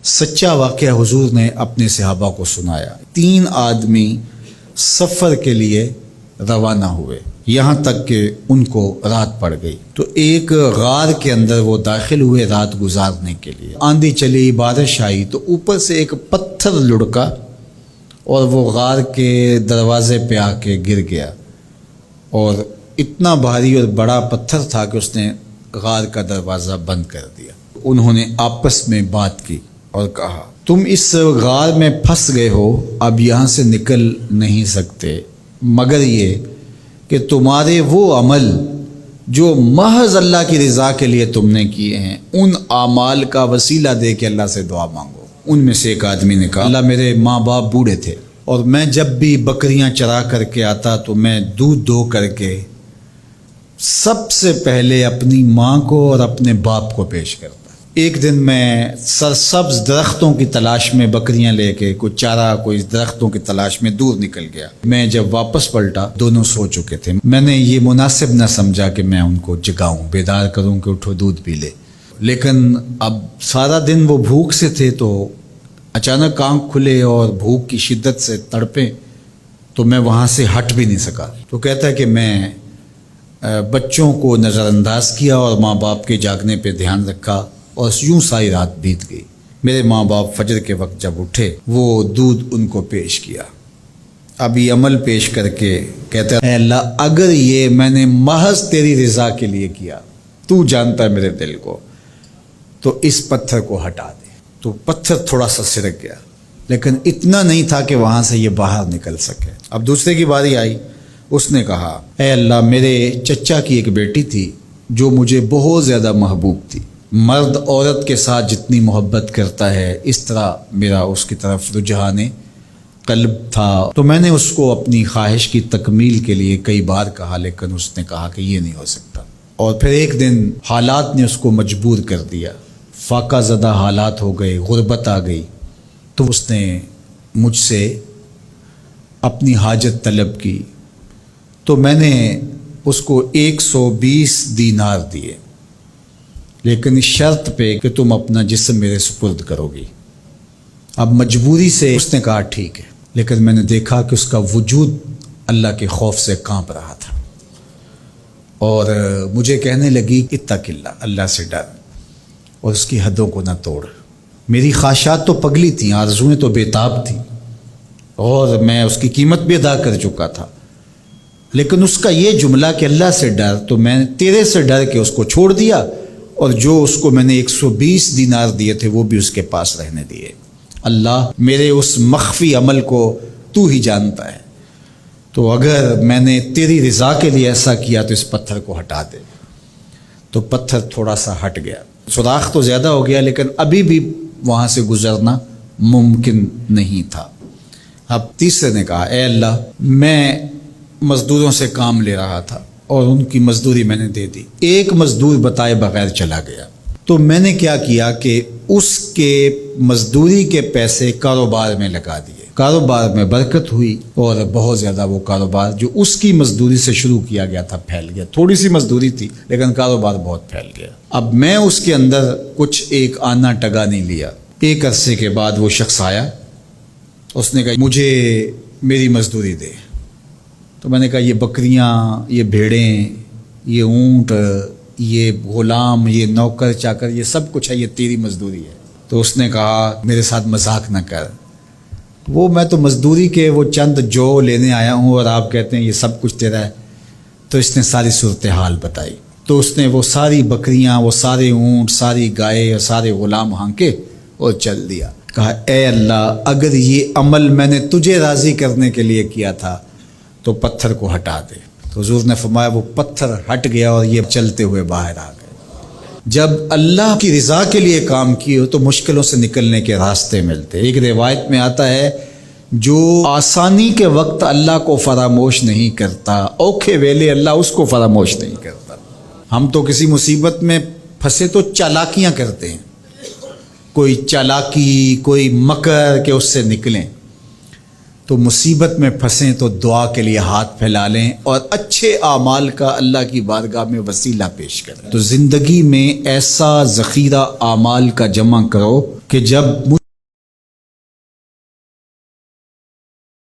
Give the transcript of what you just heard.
سچا واقعہ حضور نے اپنے صحابہ کو سنایا۔ 3 آدمی سفر کے لیے روانہ ہوئے، یہاں تک کہ ان کو رات پڑ گئی تو ایک غار کے اندر وہ داخل ہوئے رات گزارنے کے لیے۔ آندھی چلی، بارش آئی تو اوپر سے ایک پتھر لڑکا اور وہ غار کے دروازے پہ آ کے گر گیا، اور اتنا بھاری اور بڑا پتھر تھا کہ اس نے غار کا دروازہ بند کر دیا۔ انہوں نے آپس میں بات کی اور کہا، تم اس غار میں پھنس گئے ہو، اب یہاں سے نکل نہیں سکتے مگر یہ کہ تمہارے وہ عمل جو محض اللہ کی رضا کے لیے تم نے کیے ہیں، ان اعمال کا وسیلہ دے کے اللہ سے دعا مانگو۔ ان میں سے ایک آدمی نے کہا، اللہ میرے ماں باپ بوڑھے تھے اور میں جب بھی بکریاں چرا کر کے آتا تو میں دودھ دو کر کے سب سے پہلے اپنی ماں کو اور اپنے باپ کو پیش کرتا۔ ایک دن میں سرسبز درختوں کی تلاش میں بکریاں لے کے کوئی چارہ کوئی درختوں کی تلاش میں دور نکل گیا۔ میں جب واپس پلٹا دونوں سو چکے تھے۔ میں نے یہ مناسب نہ سمجھا کہ میں ان کو جگاؤں، بیدار کروں کہ اٹھو دودھ پی لے، لیکن اب سارا دن وہ بھوک سے تھے تو اچانک آنکھ کھلے اور بھوک کی شدت سے تڑپے تو میں وہاں سے ہٹ بھی نہیں سکا۔ تو کہتا ہے کہ میں بچوں کو نظر انداز کیا اور ماں باپ کے جاگنے پہ دھیان رکھا اور یوں ساری رات بیت گئی۔ میرے ماں باپ فجر کے وقت جب اٹھے وہ دودھ ان کو پیش کیا۔ اب یہ عمل پیش کر کے کہتا ہے، اے اللہ اگر یہ میں نے محض تیری رضا کے لیے کیا، تو جانتا ہے میرے دل کو، تو اس پتھر کو ہٹا دے۔ تو پتھر تھوڑا سا سرک گیا، لیکن اتنا نہیں تھا کہ وہاں سے یہ باہر نکل سکے۔ اب دوسرے کی باری آئی، اس نے کہا، اے اللہ میرے چچا کی ایک بیٹی تھی جو مجھے بہت زیادہ محبوب تھی، مرد عورت کے ساتھ جتنی محبت کرتا ہے اس طرح میرا اس کی طرف رجحان قلب تھا، تو میں نے اس کو اپنی خواہش کی تکمیل کے لیے کئی بار کہا، لیکن اس نے کہا کہ یہ نہیں ہو سکتا۔ اور پھر ایک دن حالات نے اس کو مجبور کر دیا، فاقہ زدہ حالات ہو گئے، غربت آ گئی، تو اس نے مجھ سے اپنی حاجت طلب کی، تو میں نے اس کو 120 دینار دیے، لیکن اس شرط پہ کہ تم اپنا جسم میرے سپرد کرو گی۔ اب مجبوری سے اس نے کہا ٹھیک ہے، لیکن میں نے دیکھا کہ اس کا وجود اللہ کے خوف سے کانپ رہا تھا، اور مجھے کہنے لگی اتق اللہ، اللہ سے ڈر اور اس کی حدوں کو نہ توڑ۔ میری خواہشات تو پگلی تھیں، آرزوئیں تو بےتاب تھیں، اور میں اس کی قیمت بھی ادا کر چکا تھا، لیکن اس کا یہ جملہ کہ اللہ سے ڈر، تو میں نے تیرے سے ڈر کے اس کو چھوڑ دیا، اور جو اس کو میں نے 120 دینار دیے تھے وہ بھی اس کے پاس رہنے دیے۔ اللہ میرے اس مخفی عمل کو تو ہی جانتا ہے، تو اگر میں نے تیری رضا کے لیے ایسا کیا تو اس پتھر کو ہٹا دے۔ تو پتھر تھوڑا سا ہٹ گیا، سوراخ تو زیادہ ہو گیا لیکن ابھی بھی وہاں سے گزرنا ممکن نہیں تھا۔ اب تیسرے نے کہا، اے اللہ میں مزدوروں سے کام لے رہا تھا اور ان کی مزدوری میں نے دے دی، ایک مزدور بتائے بغیر چلا گیا، تو میں نے کیا کیا کہ اس کے مزدوری کے پیسے کاروبار میں لگا دیے، کاروبار میں برکت ہوئی، اور بہت زیادہ وہ کاروبار جو اس کی مزدوری سے شروع کیا گیا تھا پھیل گیا۔ تھوڑی سی مزدوری تھی لیکن کاروبار بہت پھیل گیا۔ اب میں اس کے اندر کچھ ایک آنا ٹگا نہیں لیا۔ ایک عرصے کے بعد وہ شخص آیا، اس نے کہا مجھے میری مزدوری دے۔ تو میں نے کہا یہ بکریاں، یہ بھیڑیں، یہ اونٹ، یہ غلام، یہ نوکر چاکر، یہ سب کچھ ہے، یہ تیری مزدوری ہے۔ تو اس نے کہا میرے ساتھ مذاق نہ کر، وہ میں تو مزدوری کے وہ چند جو لینے آیا ہوں اور آپ کہتے ہیں یہ سب کچھ تیرا ہے۔ تو اس نے ساری صورتحال بتائی، تو اس نے وہ ساری بکریاں، وہ سارے اونٹ، ساری گائے اور سارے غلام ہانکے اور چل دیا۔ کہا اے اللہ اگر یہ عمل میں نے تجھے راضی کرنے کے لیے کیا تھا تو پتھر کو ہٹا دے۔ تو حضور نے فرمایا وہ پتھر ہٹ گیا اور یہ چلتے ہوئے باہر آ گئے۔ جب اللہ کی رضا کے لیے کام کیے ہو تو مشکلوں سے نکلنے کے راستے ملتے۔ ایک روایت میں آتا ہے جو آسانی کے وقت اللہ کو فراموش نہیں کرتا، اوکھے ویلے اللہ اس کو فراموش نہیں کرتا۔ ہم تو کسی مصیبت میں پھنسے تو چالاکیاں کرتے ہیں، کوئی چالاکی، کوئی مکر کہ اس سے نکلیں۔ تو مصیبت میں پھنسیں تو دعا کے لیے ہاتھ پھیلا لیں اور اچھے اعمال کا اللہ کی بارگاہ میں وسیلہ پیش کریں۔ تو زندگی میں ایسا ذخیرہ اعمال کا جمع کرو کہ جب